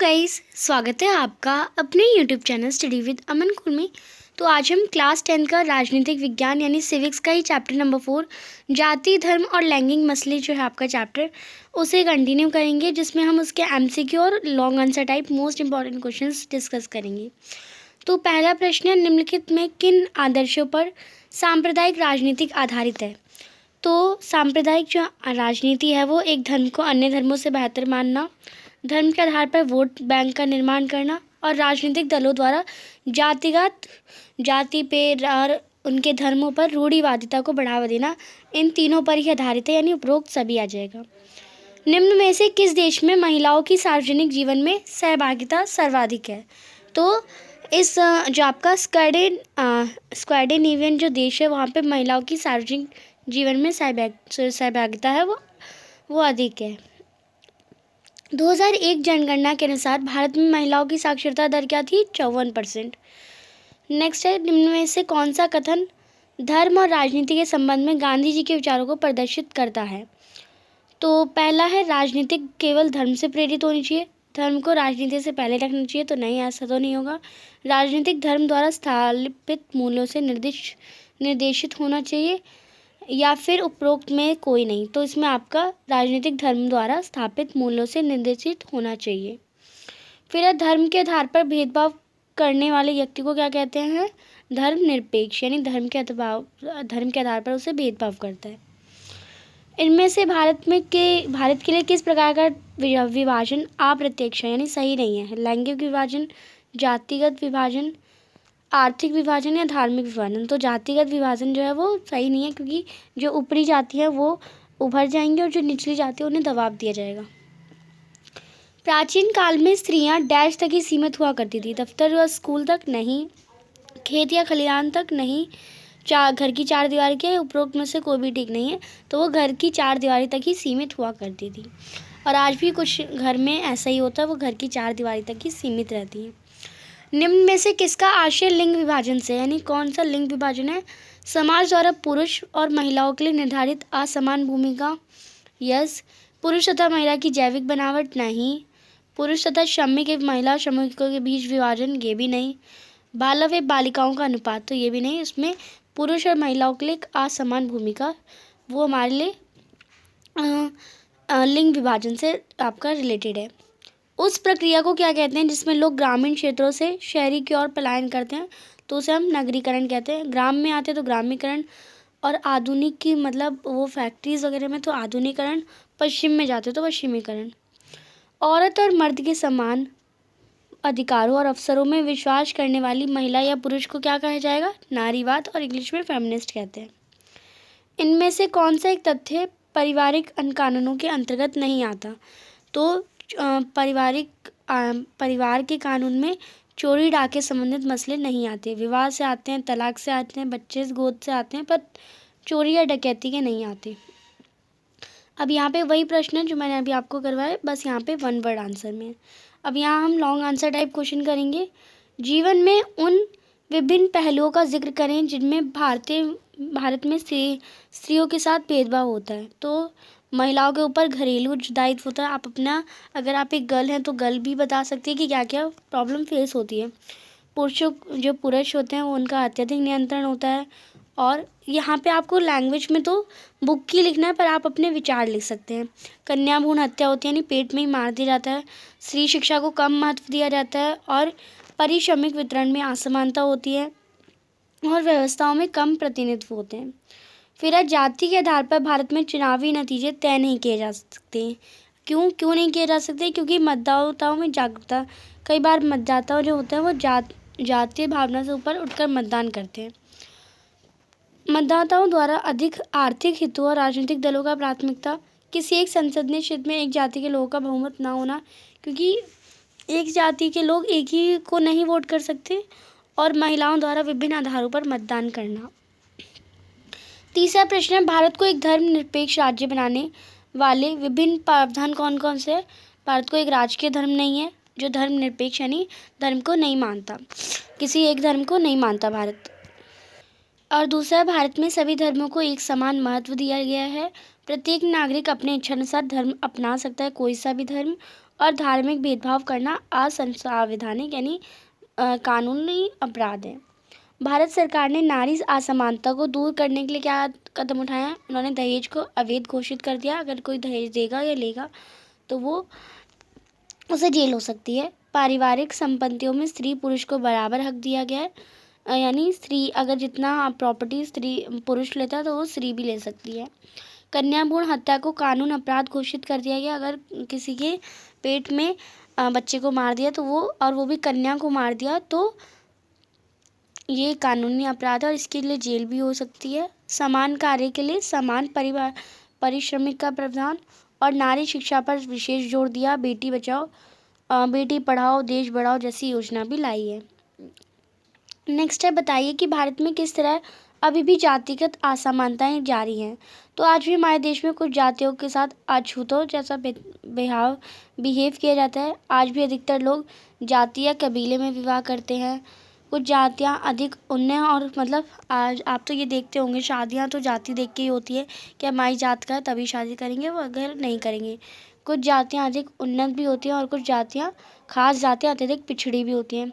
Guys, स्वागत है आपका अपने यूट्यूब चैनल स्टडी विद अमन कुल में। तो आज हम क्लास 10 का राजनीतिक विज्ञान यानी सिविक्स का ही चैप्टर नंबर 4 जाति धर्म और लैंगिक मसले जो है आपका चैप्टर उसे कंटिन्यू करेंगे, जिसमें हम उसके एमसीक्यू और long answer type most important questions discuss करेंगे। तो पहला प्रश्न है, निम्नलिखित में किन आदर्शों पर सांप्रदायिक राजनीतिक आधारित है? तो सांप्रदायिक जो राजनीति है वो एक धर्म को अन्य धर्मों से बेहतर मानना, धर्म के आधार पर वोट बैंक का निर्माण करना और राजनीतिक दलों द्वारा जातिगत जाति पे और उनके धर्मों पर रूढ़िवादिता को बढ़ावा देना, इन तीनों पर ही आधारित है, यानी उपरोक्त सभी आ जाएगा। निम्न में से किस देश में महिलाओं की सार्वजनिक जीवन में सहभागिता सर्वाधिक है? तो इस जो आपका स्क्वेंडिनेवियन जो देश है वहाँ पे महिलाओं की सार्वजनिक जीवन में सहभागिता है वो अधिक है। 2001 जनगणना के अनुसार भारत में महिलाओं की साक्षरता दर क्या थी? 54%। नेक्स्ट है, निम्न में से कौन सा कथन धर्म और राजनीति के संबंध में गांधी जी के विचारों को प्रदर्शित करता है? तो पहला है, राजनीति केवल धर्म से प्रेरित होनी चाहिए, धर्म को राजनीति से पहले रखना चाहिए। तो नहीं, ऐसा तो नहीं होगा। राजनीतिक धर्म द्वारा स्थापित मूल्यों से निर्देशित होना चाहिए, या फिर उपरोक्त में कोई नहीं। तो इसमें आपका राजनीतिक धर्म द्वारा स्थापित मूल्यों से निर्देशित होना चाहिए। फिर धर्म के आधार पर भेदभाव करने वाले व्यक्ति को क्या कहते हैं? धर्मनिरपेक्ष, यानी धर्म के आधार पर उसे भेदभाव करता है। इनमें से भारत के लिए किस प्रकार का विभाजन अप्रत्यक्ष है, यानी सही नहीं है? लैंगिक विभाजन, जातिगत विभाजन, आर्थिक विभाजन या धार्मिक विभाजन। तो जातिगत विभाजन जो है वो सही नहीं है, क्योंकि जो ऊपरी जाति है वो उभर जाएंगे और जो निचली जाति है उन्हें दबाव दिया जाएगा। प्राचीन काल में स्त्रियां डैश तक ही सीमित हुआ करती थी, दफ्तर व स्कूल तक नहीं, खेत या खलिहान तक नहीं, घर की चार दीवारी के उपरोक्त में से कोई भी ठीक नहीं है। तो वो घर की चार दीवारी तक ही सीमित हुआ करती थी, और आज भी कुछ घर में ऐसा ही होता है, वो घर की चार दीवारी तक ही सीमित रहती है। निम्न में से किसका आशय लिंग विभाजन से, यानी कौन सा लिंग विभाजन है? समाज द्वारा पुरुष और महिलाओं के लिए निर्धारित असमान भूमिका, यस। पुरुष तथा महिला की जैविक बनावट, नहीं। पुरुष तथा श्रमिक महिला श्रमिकों के बीच विभाजन, ये भी नहीं। बालक व बालिकाओं का अनुपात, तो ये भी नहीं। इसमें पुरुष और महिलाओं के लिए असमान भूमिका, वो हमारे लिए लिंग विभाजन से आपका रिलेटेड है। उस प्रक्रिया को क्या कहते हैं जिसमें लोग ग्रामीण क्षेत्रों से शहरी की ओर पलायन करते हैं? तो उसे हम नगरीकरण कहते हैं। ग्राम में आते तो ग्रामीकरण, और आधुनिक की मतलब वो फैक्ट्रीज वगैरह में तो आधुनिकरण, पश्चिम में जाते तो पश्चिमीकरण। औरत और मर्द के समान अधिकारों और अवसरों में विश्वास करने वाली महिला या पुरुष को क्या कहा जाएगा? नारीवाद, और इंग्लिश में फेमिनिस्ट कहते हैं। इनमें से कौन सा एक तथ्य पारिवारिक कानूनों के अंतर्गत नहीं आता? तो परिवार के कानून में चोरी डाके संबंधित मसले नहीं आते। विवाह से आते हैं, तलाक से आते हैं, बच्चे गोद से आते हैं, पर चोरी या डकैती के नहीं आते। अब यहाँ पे वही प्रश्न है जो मैंने अभी आपको करवाया, बस यहाँ पे वन वर्ड आंसर में। अब यहाँ हम लॉन्ग आंसर टाइप क्वेश्चन करेंगे। जीवन में उन विभिन्न पहलुओं का जिक्र करें जिनमें भारत में स्त्रियों के साथ भेदभाव होता है। तो महिलाओं के ऊपर घरेलू दायित्व होता है। आप अपना, अगर आप एक गर्ल हैं तो गर्ल भी बता सकती है कि क्या क्या प्रॉब्लम फेस होती है। जो पुरुष होते हैं वो उनका अत्यधिक नियंत्रण होता है। और यहाँ पे आपको लैंग्वेज में तो बुक की लिखना है, पर आप अपने विचार लिख सकते हैं। कन्या भ्रूण हत्या होती है, यानी पेट में ही मार दिया जाता है। स्त्री शिक्षा को कम महत्व दिया जाता है, और पारिश्रमिक वितरण में असमानता होती है, और व्यवस्थाओं में कम प्रतिनिधित्व होते हैं। फिर जाति के आधार पर भारत में चुनावी नतीजे तय नहीं किए जा सकते। क्यों नहीं किए जा सकते? क्योंकि मतदाताओं में जागरूकता, कई बार मतदाता जो होते हैं वो जातीय भावना से ऊपर उठकर मतदान करते हैं। मतदाताओं द्वारा अधिक आर्थिक हितों और राजनीतिक दलों का प्राथमिकता, किसी एक संसदीय क्षेत्र में एक जाति के लोगों का बहुमत ना होना, क्योंकि एक जाति के लोग एक ही को नहीं वोट कर सकते, और महिलाओं द्वारा विभिन्न आधारों पर मतदान करना। तीसरा प्रश्न है, भारत को एक धर्मनिरपेक्ष राज्य बनाने वाले विभिन्न प्रावधान कौन कौन से हैं? भारत को एक राजकीय धर्म नहीं है जो धर्मनिरपेक्ष, यानी धर्म को नहीं मानता, किसी एक धर्म को नहीं मानता भारत। और दूसरा, भारत में सभी धर्मों को एक समान महत्व दिया गया है। प्रत्येक नागरिक अपने इच्छानुसार धर्म अपना सकता है, कोई सा भी धर्म, और धार्मिक भेदभाव करना असंवैधानिक यानी कानूनी अपराध है। भारत सरकार ने नारी असमानता को दूर करने के लिए क्या कदम उठाया है? उन्होंने दहेज को अवैध घोषित कर दिया। अगर कोई दहेज देगा या लेगा तो वो उसे जेल हो सकती है। पारिवारिक संपत्तियों में स्त्री पुरुष को बराबर हक दिया गया है, यानी स्त्री अगर जितना प्रॉपर्टी स्त्री पुरुष लेता है तो वो स्त्री भी ले सकती है। कन्या भ्रूण हत्या को कानून अपराध घोषित कर दिया गया। अगर किसी के पेट में बच्चे को मार दिया तो वो भी कन्या को मार दिया तो ये कानूनी अपराध है और इसके लिए जेल भी हो सकती है। समान कार्य के लिए समान पारिश्रमिक का प्रावधान और नारी शिक्षा पर विशेष जोर दिया। बेटी बचाओ बेटी पढ़ाओ देश बढ़ाओ जैसी योजना भी लाई है। नेक्स्ट है, बताइए कि भारत में किस तरह अभी भी जातिगत असमानताएं जारी हैं। तो आज भी हमारे देश में कुछ जातियों के साथ अछूतों जैसा बिहेव किया जाता है। आज भी अधिकतर लोग जाति या कबीले में विवाह करते हैं। कुछ जातियां अधिक उन्नत और मतलब आज आप तो ये देखते होंगे शादियां तो जाति देख के ही होती है कि हमारी जात का है तभी शादी करेंगे, वो अगर नहीं करेंगे। कुछ जातियां अधिक उन्नत भी होती हैं और कुछ जातियां खास जातियां अत्यधिक पिछड़ी भी होती हैं।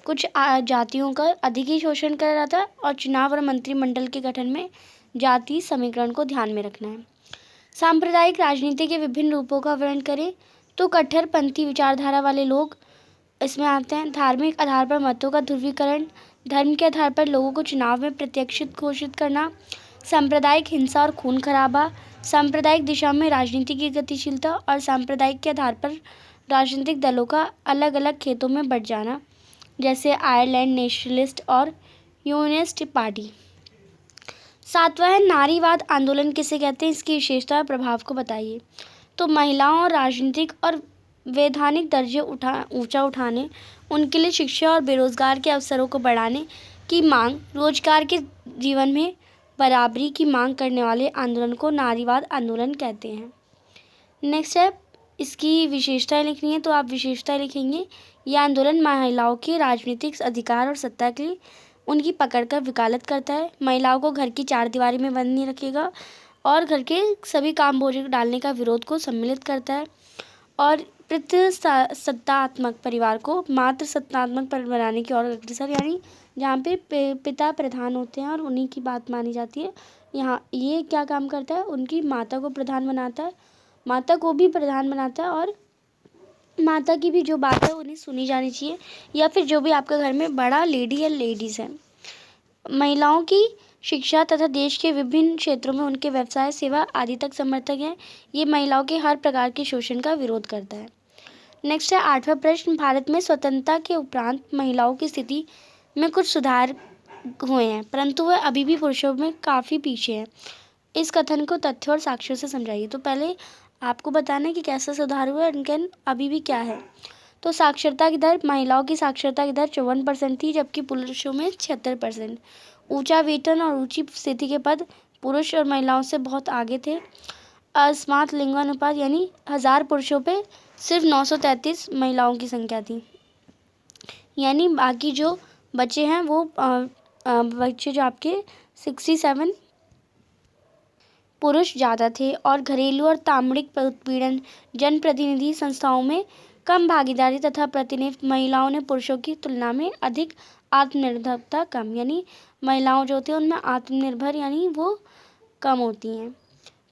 कुछ जातियों का अधिक ही शोषण करा जाता है और चुनाव और मंत्रिमंडल के गठन में जाति समीकरण को ध्यान में रखना है। सांप्रदायिक राजनीति के विभिन्न रूपों का वर्णन करें तो कट्टरपंथी विचारधारा वाले लोग इसमें आते हैं। धार्मिक आधार पर मतों का ध्रुवीकरण, धर्म के आधार पर लोगों को चुनाव में प्रत्यक्षित घोषित करना, सांप्रदायिक हिंसा और खून खराबा, सांप्रदायिक दिशा में राजनीति की गतिशीलता और सांप्रदायिक के आधार पर राजनीतिक दलों का अलग अलग खेतों में बंट जाना, जैसे आयरलैंड नेशनलिस्ट और यूनियनिस्ट पार्टी। सातवां है, नारीवाद आंदोलन किसे कहते हैं, इसकी विशेषता और प्रभाव को बताइए। तो महिलाओं और राजनीतिक और वैधानिक दर्जे ऊंचा उठाने, उनके लिए शिक्षा और बेरोजगार के अवसरों को बढ़ाने की मांग, रोजगार के जीवन में बराबरी की मांग करने वाले आंदोलन को नारीवाद आंदोलन कहते हैं। नेक्स्ट है, इसकी विशेषताएं लिखनी है तो आप विशेषताएं लिखेंगे। यह आंदोलन महिलाओं के राजनीतिक अधिकार और सत्ता के लिए उनकी पकड़ का वकालत करता है। महिलाओं को घर की चार दीवारी में बंद नहीं रखेगा और घर के सभी काम बोझ डालने का विरोध को सम्मिलित करता है और सत्तात्मक परिवार को मात्र सत्तात्मक बनाने की ओर अग्रसर, यानी जहाँ पे पिता प्रधान होते हैं और उन्हीं की बात मानी जाती है, यहाँ ये क्या काम करता है, उनकी माता को प्रधान बनाता है, माता को भी प्रधान बनाता है और माता की भी जो बात है उन्हें सुनी जानी चाहिए, या फिर जो भी आपके घर में बड़ा लेडी या लेडीज़ है। महिलाओं की शिक्षा तथा देश के विभिन्न क्षेत्रों में उनके व्यवसाय सेवा आदि तक समर्थक है। ये महिलाओं के हर प्रकार के शोषण का विरोध करता है। नेक्स्ट है आठवां प्रश्न, भारत में स्वतंत्रता के उपरांत महिलाओं की स्थिति में कुछ सुधार हुए हैं परंतु वह अभी भी पुरुषों में काफ़ी पीछे है। इस कथन को तथ्य और साक्ष्यों से समझाइए। तो पहले आपको बताना है कि कैसा सुधार हुआ है, इनके अभी भी क्या है। तो साक्षरता की दर, महिलाओं की साक्षरता की दर 54% थी जबकि पुरुषों में 76%। ऊंचा वेतन और ऊंची स्थिति के पद पुरुष और महिलाओं से बहुत आगे थे। असमात लिंगानुपात यानी 1000 पुरुषों पे सिर्फ 933 महिलाओं की संख्या थी, यानी बाकी जो बच्चे हैं वो बच्चे जो आपके 67 पुरुष ज़्यादा थे। और घरेलू और सामूहिक उत्पीड़न जनप्रतिनिधि संस्थाओं में कम भागीदारी तथा प्रतिनिधित्व, महिलाओं ने पुरुषों की तुलना में अधिक आत्मनिर्भरता कम, यानी महिलाओं जो होती हैं उनमें आत्मनिर्भर यानी वो कम होती हैं।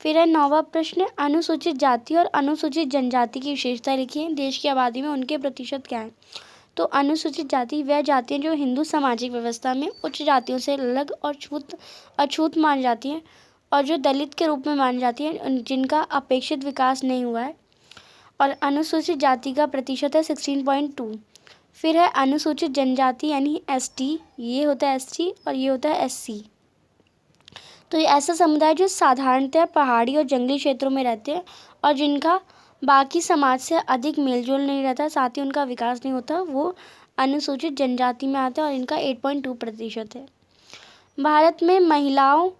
फिर है 9वां प्रश्न, अनुसूचित जाति और अनुसूचित जनजाति की विशेषताएं लिखिए। देश की आबादी में उनके प्रतिशत क्या है। तो अनुसूचित जाति वह जातियाँ जो हिंदू सामाजिक व्यवस्था में उच्च जातियों से अलग और अछूत मानी जाती हैं और जो दलित के रूप में मानी जाती हैं, जिनका अपेक्षित विकास नहीं हुआ है। और अनुसूचित जाति का प्रतिशत है 16.2। फिर है अनुसूचित जनजाति यानी ST, ये होता है ST और ये होता है SC। तो ये ऐसा समुदाय जो साधारणतः पहाड़ी और जंगली क्षेत्रों में रहते हैं और जिनका बाकी समाज से अधिक मेलजोल नहीं रहता, साथ ही उनका विकास नहीं होता, वो अनुसूचित जनजाति में आता है और इनका 8.2% है। भारत में महिलाओं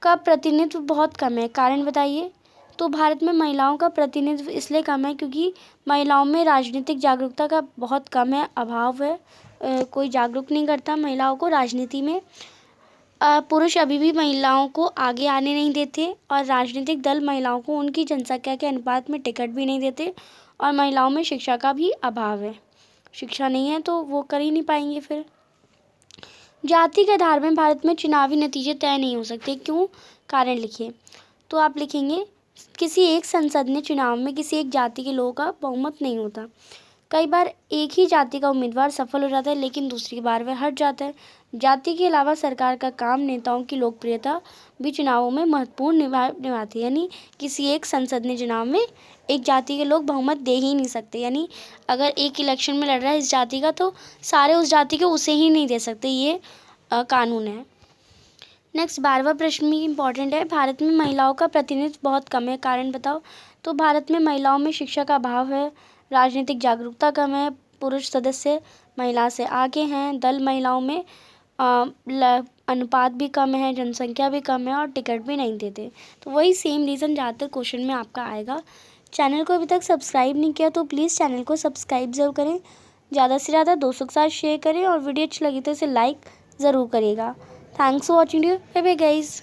का प्रतिनिधित्व बहुत कम है, कारण बताइए। तो भारत में महिलाओं का प्रतिनिधित्व इसलिए कम है क्योंकि महिलाओं में राजनीतिक जागरूकता का बहुत कम है, अभाव है, कोई जागरूक नहीं करता महिलाओं को राजनीति में। पुरुष अभी भी महिलाओं को आगे आने नहीं देते और राजनीतिक दल महिलाओं को उनकी जनसंख्या के अनुपात में टिकट भी नहीं देते और महिलाओं में शिक्षा का भी अभाव है। शिक्षा नहीं है तो वो कर ही नहीं पाएंगे। फिर जाति के आधार में भारत में चुनावी नतीजे तय नहीं हो सकते, क्यों? कारण लिखिए। तो आप लिखेंगे किसी एक संसद ने चुनाव में किसी एक जाति के लोगों का बहुमत नहीं होता। कई बार एक ही जाति का उम्मीदवार सफल हो जाता है लेकिन दूसरी बार वह हट जाता है। जाति के अलावा सरकार का काम, नेताओं की लोकप्रियता भी चुनावों में महत्वपूर्ण निभाती है। यानी किसी एक संसद ने चुनाव में एक जाति के लोग बहुमत दे ही नहीं सकते। यानी अगर एक इलेक्शन में लड़ रहा है इस जाति का तो सारे उस जाति के उसे ही नहीं दे सकते, ये कानून है। नेक्स्ट 12वां प्रश्न भी इम्पॉर्टेंट है। भारत में महिलाओं का प्रतिनिधित्व बहुत कम है, कारण बताओ। तो भारत में महिलाओं में शिक्षा का अभाव है, राजनीतिक जागरूकता कम है, पुरुष सदस्य महिला से आगे हैं, दल महिलाओं में अनुपात भी कम है, जनसंख्या भी कम है और टिकट भी नहीं देते। तो वही सेम रीज़न ज़्यादातर क्वेश्चन में आपका आएगा। चैनल को अभी तक सब्सक्राइब नहीं किया तो प्लीज़ चैनल को सब्सक्राइब ज़रूर करें, ज़्यादा से ज़्यादा दोस्तों के साथ शेयर करें और वीडियो अच्छी लगी तो इसे लाइक ज़रूर करिएगा। Thanks for watching you. Bye bye guys.